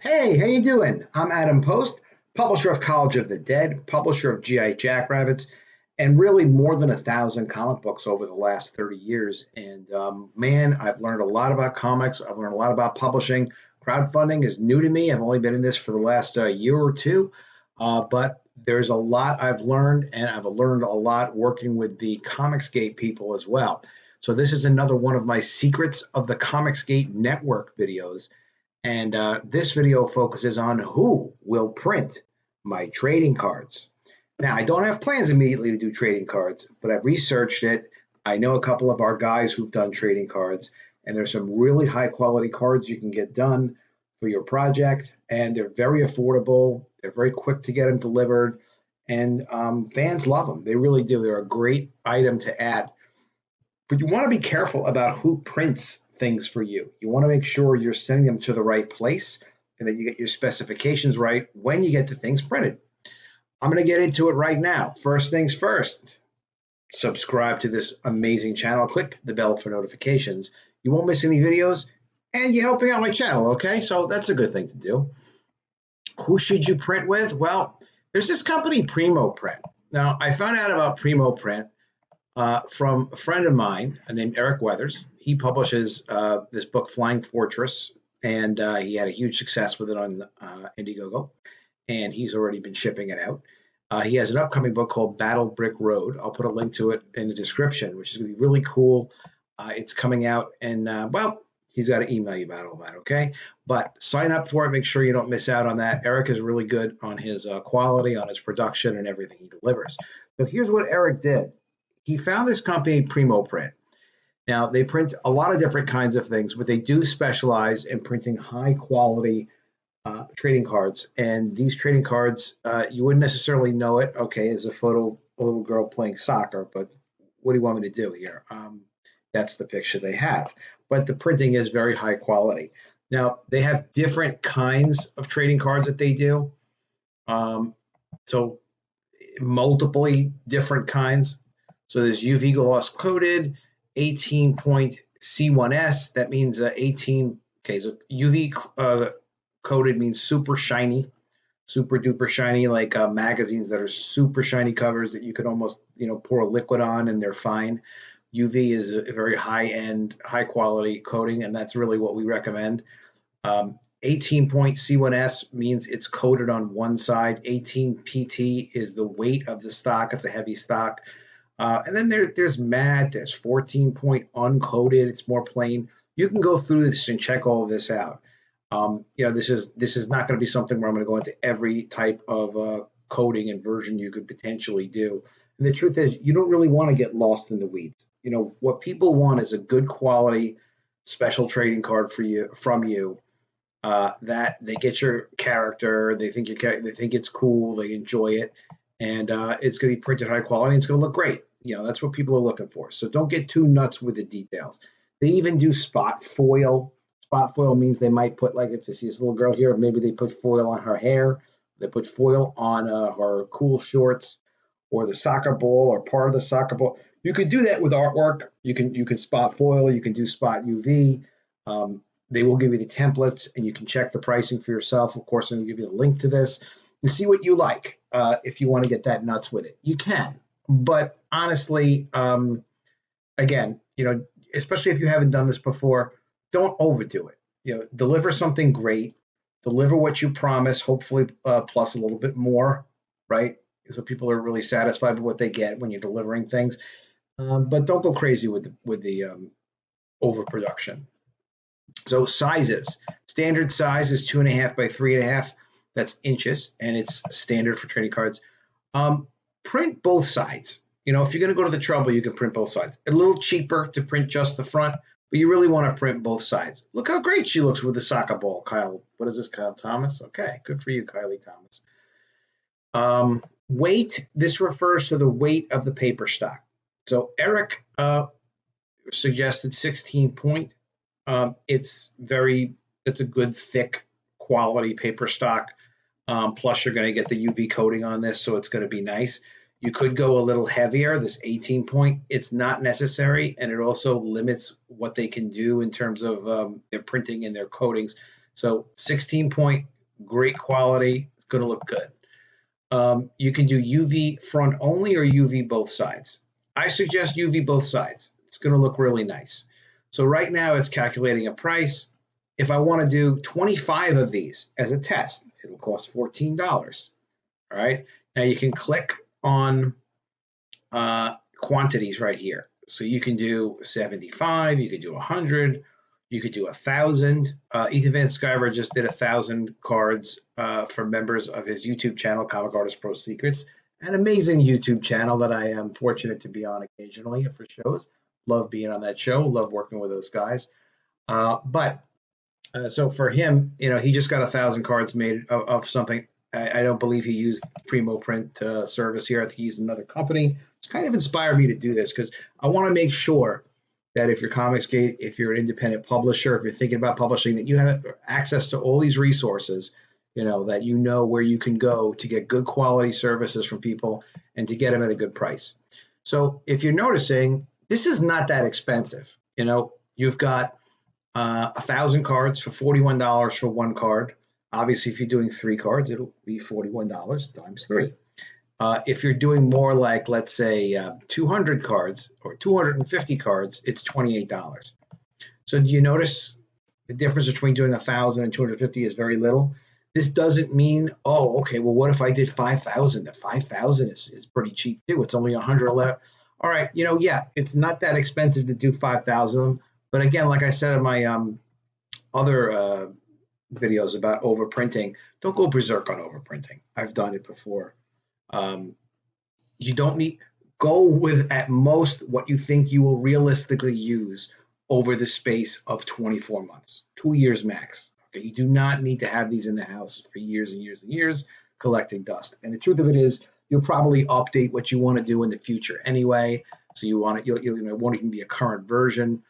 Hey, how you doing? I'm Adam Post, publisher of College of the Dead, publisher of GI Jackrabbits, and really more than 1,000 comic books over the last 30 years. And man, I've learned a lot about comics. I've learned a lot about publishing. Crowdfunding is new to me. I've only been in this for the last year or two, but there's a lot I've learned, and I've learned a lot working with the ComicsGate people as well. So this is another one of my Secrets of the ComicsGate Network videos. And this video focuses on who will print my trading cards. Now, I don't have plans immediately to do trading cards, but I've researched it. I know a couple of our guys who've done trading cards, and there's some really high quality cards you can get done for your project, and they're very affordable. They're very quick to get them delivered, and fans love them. They really do. They're a great item to add. But you want to be careful about who prints things for you. You want to make sure you're sending them to the right place and that you get your specifications right when you get the things printed. I'm going to get into it right now. First things first, subscribe to this amazing channel. Click the bell for notifications. You won't miss any videos, and you're helping out my channel, okay? So that's a good thing to do. Who should you print with? Well, there's this company, PRIMO Print. Now, I found out about PRIMO Print from a friend of mine named Eric Weathers. He publishes this book, Flying Fortress, and he had a huge success with it on Indiegogo, and he's already been shipping it out. He has an upcoming book called Battle Brick Road. I'll put a link to it in the description, which is going to be really cool. It's coming out, and well, he's got to email you about all that, okay? But sign up for it. Make sure you don't miss out on that. Eric is really good on his quality, on his production, and everything he delivers. So here's what Eric did. He found this company, PRIMO Print. Now, they print a lot of different kinds of things, but they do specialize in printing high-quality trading cards. And these trading cards, you wouldn't necessarily know it, okay, as a photo of a little girl playing soccer, but what do you want me to do here? That's the picture they have. But the printing is very high quality. Now, they have different kinds of trading cards that they do. So multiple different kinds. So there's UV gloss coated, 18 point C1S. That means 18. Okay, so UV coated means super shiny, super duper shiny, like magazines that are super shiny covers that you could almost, pour a liquid on and they're fine. UV is a very high end, high quality coating, and that's really what we recommend. 18 point C1S means it's coated on one side. 18 PT is the weight of the stock. It's a heavy stock. And then there's matte, there's 14 point uncoated, it's more plain. You can go through this and check all of this out. This is not going to be something where I'm going to go into every type of coating and version you could potentially do. And the truth is, you don't really want to get lost in the weeds. What people want is a good quality special trading card from you that they get your character, they think it's cool, they enjoy it. And it's going to be printed high quality. It's going to look great. That's what people are looking for. So don't get too nuts with the details. They even do spot foil. Spot foil means they might put, like if you see this little girl here, maybe they put foil on her hair. They put foil on her cool shorts or the soccer ball or part of the soccer ball. You could do that with artwork. You can spot foil. You can do spot UV. They will give you the templates, and you can check the pricing for yourself. Of course, I'm going to give you a link to this and see what you like. If you want to get that nuts with it, you can. But honestly, again, especially if you haven't done this before, don't overdo it. Deliver something great. Deliver what you promise, hopefully plus a little bit more, right? So people are really satisfied with what they get when you're delivering things. But don't go crazy with the overproduction. So sizes. Standard size is 2.5 by 3.5. That's inches, and it's standard for trading cards. Print both sides. If you're going to go to the trouble, you can print both sides. A little cheaper to print just the front, but you really want to print both sides. Look how great she looks with the soccer ball, Kyle. What is this, Kyle Thomas? Okay, good for you, Kylie Thomas. Weight. This refers to the weight of the paper stock. So Eric suggested 16 point. It's a good thick quality paper stock. Plus you're going to get the UV coating on this, so it's going to be nice. You could go a little heavier, this 18 point. It's not necessary, and it also limits what they can do in terms of their printing and their coatings. So 16 point great quality. It's going to look good. You can do UV front only or UV both sides. I suggest UV both sides. It's going to look really nice. So right now it's calculating a price. If I want to do 25 of these as a test, it'll cost $14. All right. Now you can click on quantities right here. So you can do 75, you could do 100, you could do 1,000. Ethan Van Sciver just did 1,000 cards for members of his YouTube channel, Comic Artist Pro Secrets, an amazing YouTube channel that I am fortunate to be on occasionally for shows. Love being on that show. Love working with those guys. So for him, he just got 1,000 cards made of something. I don't believe he used PRIMO print service here. I think he used another company. It's kind of inspired me to do this because I want to make sure that if you're ComicsGate, if you're an independent publisher, if you're thinking about publishing, that you have access to all these resources, that you know where you can go to get good quality services from people and to get them at a good price. So if you're noticing, this is not that expensive. You've got 1,000 cards for $41 for one card. Obviously, if you're doing 3 cards, it'll be $41 times 3. If you're doing more like, let's say, 200 cards or 250 cards, it's $28. So do you notice the difference between doing 1,000 and 250 is very little? This doesn't mean, oh, okay, well, what if I did 5,000? The 5,000 is pretty cheap too. It's only 111. All right, yeah, it's not that expensive to do 5,000 of them. But again, like I said in my other videos about overprinting, don't go berserk on overprinting. I've done it before. You don't need, go with at most what you think you will realistically use over the space of 24 months, 2 years max. Okay, you do not need to have these in the house for years and years and years collecting dust. And the truth of it is, you'll probably update what you want to do in the future anyway. So you want it, it won't even be a current version.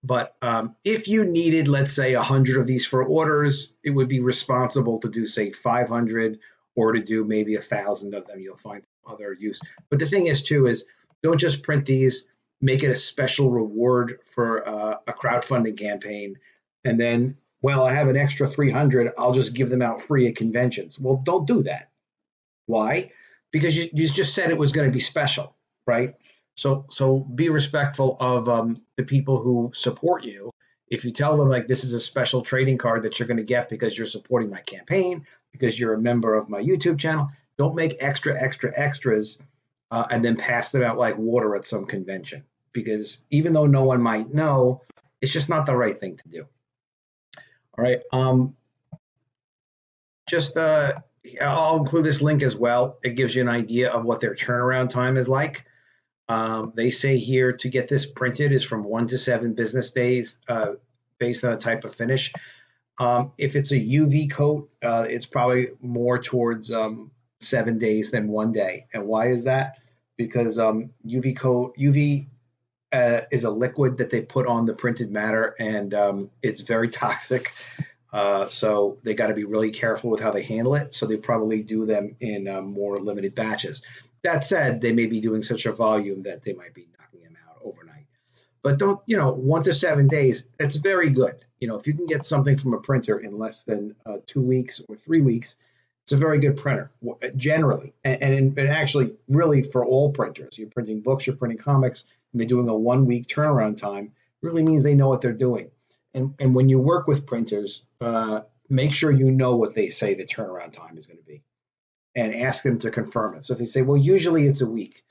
But if you needed, let's say, 100 of these for orders, it would be responsible to do, say, 500 or to do maybe 1,000 of them. You'll find other use. But the thing is, too, is don't just print these, make it a special reward for a crowdfunding campaign. And then, well, I have an extra 300. I'll just give them out free at conventions. Well, don't do that. Why? Because you just said it was going to be special, right? So be respectful of the people who support you. If you tell them, like, this is a special trading card that you're going to get because you're supporting my campaign, because you're a member of my YouTube channel, don't make extras and then pass them out like water at some convention. Because even though no one might know, it's just not the right thing to do. All right. I'll include this link as well. It gives you an idea of what their turnaround time is like. They say here to get this printed is from 1 to 7 business days based on a type of finish. If it's a UV coat, it's probably more towards 7 days than 1 day. And why is that? Because UV is a liquid that they put on the printed matter, and it's very toxic. So they got to be really careful with how they handle it. So they probably do them in more limited batches. That said, they may be doing such a volume that they might be knocking them out overnight. But don't, 1 to 7 days, that's very good. If you can get something from a printer in less than 2 weeks or 3 weeks, it's a very good printer, generally. And actually, really for all printers, you're printing books, you're printing comics, and they're doing a 1 week turnaround time, really means they know what they're doing. And when you work with printers, make sure you know what they say the turnaround time is going to be, and ask them to confirm it. So if they say, well, usually it's a week,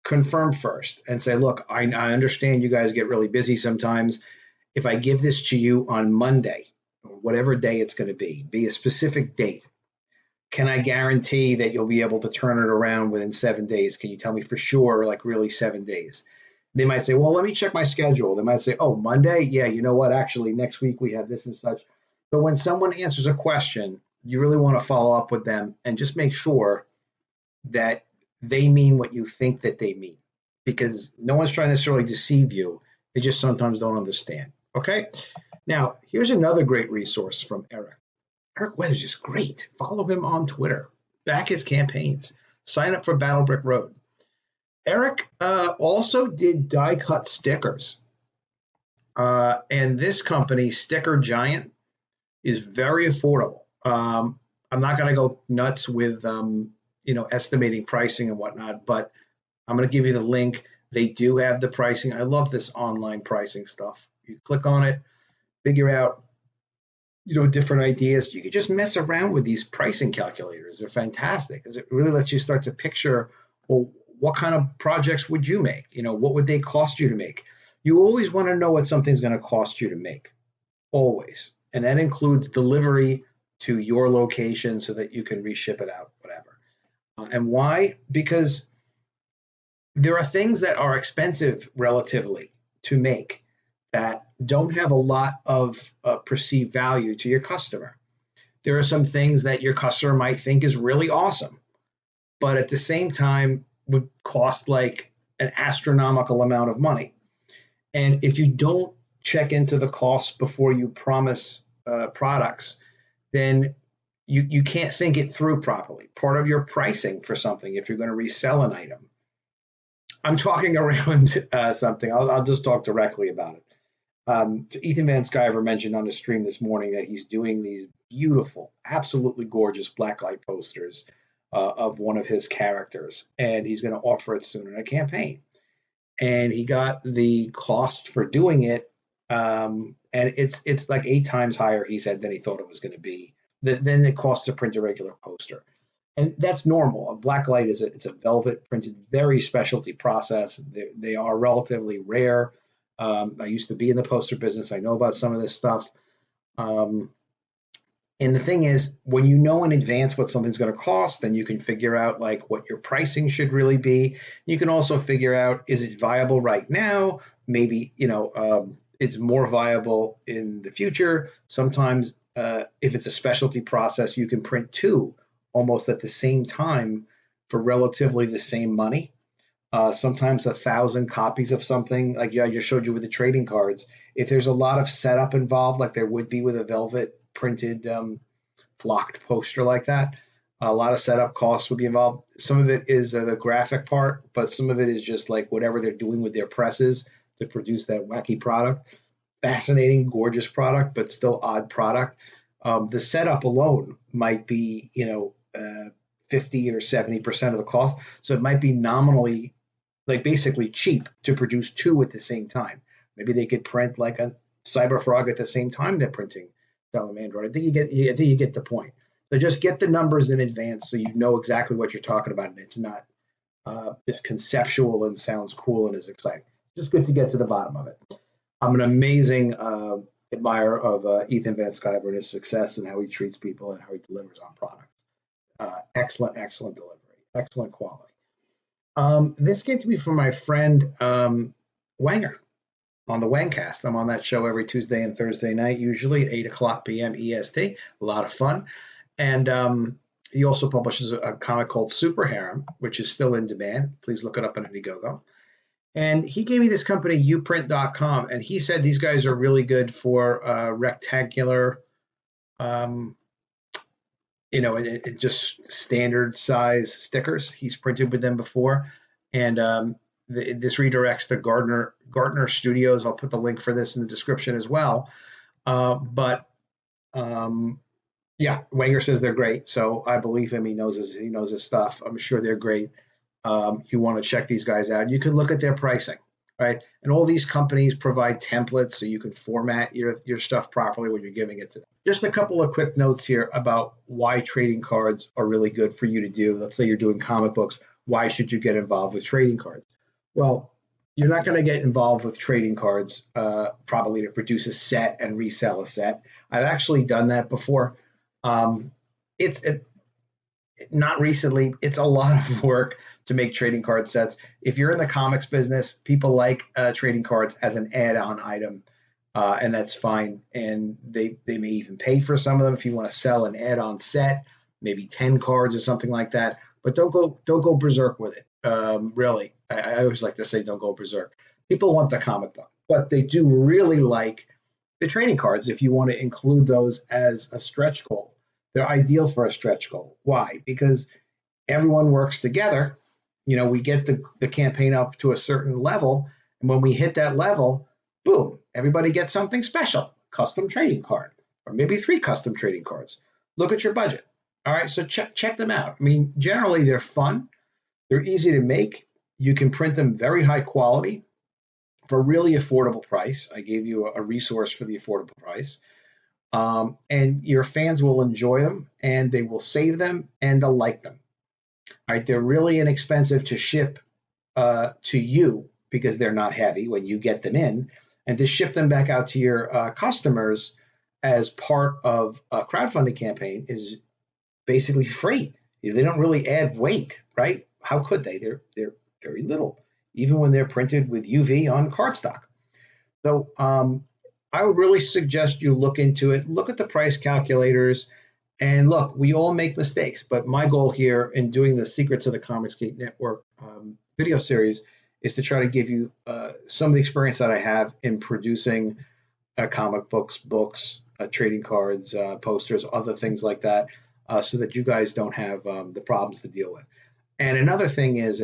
confirm first and say, look, I understand you guys get really busy sometimes. If I give this to you on Monday, or whatever day it's going to be a specific date, can I guarantee that you'll be able to turn it around within 7 days? Can you tell me for sure, like really 7 days? They might say, well, let me check my schedule. They might say, oh, Monday? Yeah, you know what? Actually, next week we have this and such. But when someone answers a question, you really want to follow up with them and just make sure that they mean what you think that they mean, because no one's trying to necessarily deceive you. They just sometimes don't understand. Okay. Now, here's another great resource from Eric. Eric Weathers is great. Follow him on Twitter. Back his campaigns. Sign up for Battle Brick Road. Eric also did die cut stickers. And this company, Sticker Giant, is very affordable. I'm not going to go nuts with estimating pricing and whatnot, but I'm going to give you the link. They do have the pricing. I love this online pricing stuff. You click on it, figure out different ideas. You could just mess around with these pricing calculators. They're fantastic because it really lets you start to picture, well, what kind of projects would you make? What would they cost you to make? You always want to know what something's going to cost you to make, always. And that includes delivery to your location so that you can reship it out, whatever. And why? Because there are things that are expensive relatively to make that don't have a lot of perceived value to your customer. There are some things that your customer might think is really awesome, but at the same time would cost like an astronomical amount of money. And if you don't check into the costs before you promise products, then you can't think it through properly. Part of your pricing for something, if you're going to resell an item, I'm talking around something. I'll just talk directly about it. Ethan Van Sciver mentioned on the stream this morning that he's doing these beautiful, absolutely gorgeous blacklight posters of one of his characters, and he's going to offer it soon in a campaign. And he got the cost for doing it, and it's like 8 times higher, he said, than he thought it was going to be. Then it costs to print a regular poster. And that's normal. A blacklight it's a velvet printed, very specialty process. They are relatively rare. I used to be in the poster business. I know about some of this stuff. And the thing is, when you know in advance what something's going to cost, then you can figure out like what your pricing should really be. You can also figure out, is it viable right now? Maybe, it's more viable in the future. Sometimes if it's a specialty process, you can print 2 almost at the same time for relatively the same money. Sometimes 1,000 copies of something, like I just showed you with the trading cards. If there's a lot of setup involved, like there would be with a velvet printed flocked poster like that, a lot of setup costs would be involved. Some of it is the graphic part, but some of it is just like whatever they're doing with their presses to produce that wacky product. Fascinating, gorgeous product, but still odd product. The setup alone might be, 50 or 70% of the cost. So it might be nominally, like basically cheap to produce 2 at the same time. Maybe they could print like a Cyberfrog at the same time they're printing Salamander. I think you get the point. So just get the numbers in advance so you know exactly what you're talking about, and it's not just conceptual and sounds cool and is exciting. Just good to get to the bottom of it. I'm an amazing admirer of Ethan Van Sciver and his success and how he treats people and how he delivers on products. Excellent delivery, excellent quality. This came to me from my friend Wanger on the Wangcast. I'm on that show every Tuesday and Thursday night, usually at 8 o'clock p.m. EST. A lot of fun. And he also publishes a comic called Super Harem, which is still in demand. Please look it up on Indiegogo. And he gave me this company, uprint.com, and he said these guys are really good for rectangular, just standard size stickers. He's printed with them before. And this redirects to Gardner Studios. I'll put the link for this in the description as well. Wanger says they're great. So I believe him. He knows his stuff. I'm sure they're great. You want to check these guys out. You can look at their pricing, right? And all these companies provide templates so you can format your stuff properly when you're giving it to them. Just a couple of quick notes here about why trading cards are really good for you to do. Let's say you're doing comic books. Why should you get involved with trading cards? Well, you're not going to get involved with trading cards probably to produce a set and resell a set. I've actually done that before. Not recently. It's a lot of work to make trading card sets. If you're in the comics business, people like trading cards as an add-on item, and that's fine. And they may even pay for some of them if you want to sell an add-on set, maybe 10 cards or something like that. But don't go berserk with it. Really, I always like to say don't go berserk. People want the comic book, but they do really like the trading cards if you want to include those as a stretch goal. They're ideal for a stretch goal. Why? Because everyone works together. We get the campaign up to a certain level, and when we hit that level, boom, everybody gets something special, custom trading card, or maybe 3 custom trading cards. look at your budget. All right, so check them out. I mean, generally they're fun. They're easy to make. You can print them very high quality for a really affordable price. I gave you a resource for the affordable price. And your fans will enjoy them, and they will save them, and they'll like them. All right, they're really inexpensive to ship to you because they're not heavy when you get them in, and to ship them back out to your customers as part of a crowdfunding campaign is basically free. They don't really add weight, right? How could they? They're very little, even when they're printed with UV on cardstock. So I would really suggest you look into it, look at the price calculators, and look, we all make mistakes, but my goal here in doing the Secrets of the ComicsGate Network video series is to try to give you some of the experience that I have in producing comic books, trading cards, posters, other things like that, so that you guys don't have the problems to deal with. And another thing is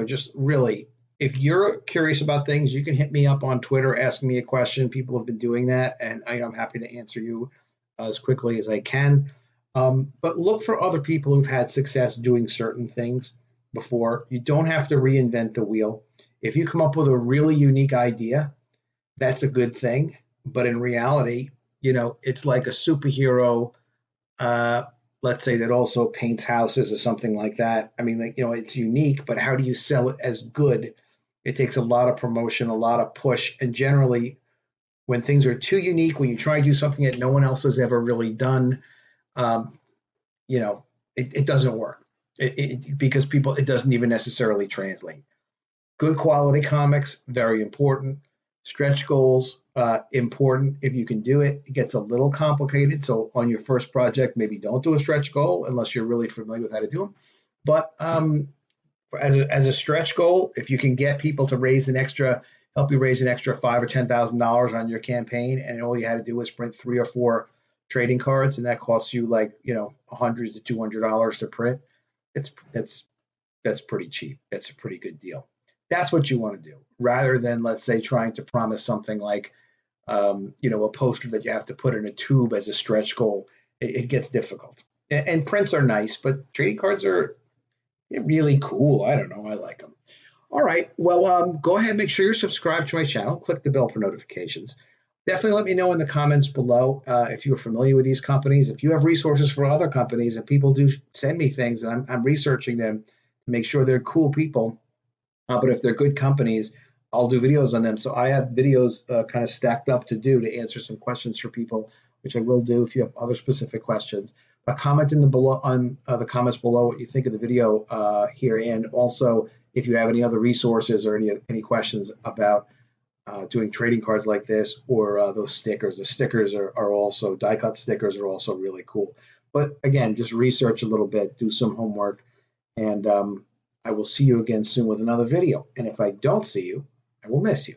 just really, if you're curious about things, you can hit me up on Twitter, ask me a question. People have been doing that, and I'm happy to answer you as quickly as I can. But look for other people who've had success doing certain things before. You don't have to reinvent the wheel. If you come up with a really unique idea, that's a good thing. But in reality, it's like a superhero, let's say, that also paints houses or something like that. I mean, it's unique, but how do you sell it as good? It takes a lot of promotion, a lot of push. And generally, when things are too unique, when you try to do something that no one else has ever really done, it doesn't work. Because it doesn't even necessarily translate. Good quality comics, very important. Stretch goals, important if you can do it. It gets a little complicated. So on your first project, maybe don't do a stretch goal unless you're really familiar with how to do them. But as a stretch goal, if you can get people to help you raise an extra $5,000 or $10,000 on your campaign, and all you had to do was print 3 or 4 trading cards, and that costs you $100 to $200 to print, that's pretty cheap. That's a pretty good deal. That's what you want to do, rather than, let's say, trying to promise something like, a poster that you have to put in a tube as a stretch goal. It gets difficult. And prints are nice, but trading cards are really cool. I don't know. I like them. All right. Well, go ahead and make sure you're subscribed to my channel. Click the bell for notifications. Definitely let me know in the comments below if you're familiar with these companies. If you have resources for other companies, and people do send me things, and I'm researching them to make sure they're cool people. But if they're good companies, I'll do videos on them. So I have videos kind of stacked up to answer some questions for people, which I will do if you have other specific questions. But comment in the comments below what you think of the video here, and also if you have any other resources or any questions about doing trading cards like this, or those stickers. The stickers are also, die-cut stickers are also really cool. But again, just research a little bit, do some homework, and I will see you again soon with another video. And if I don't see you, I will miss you.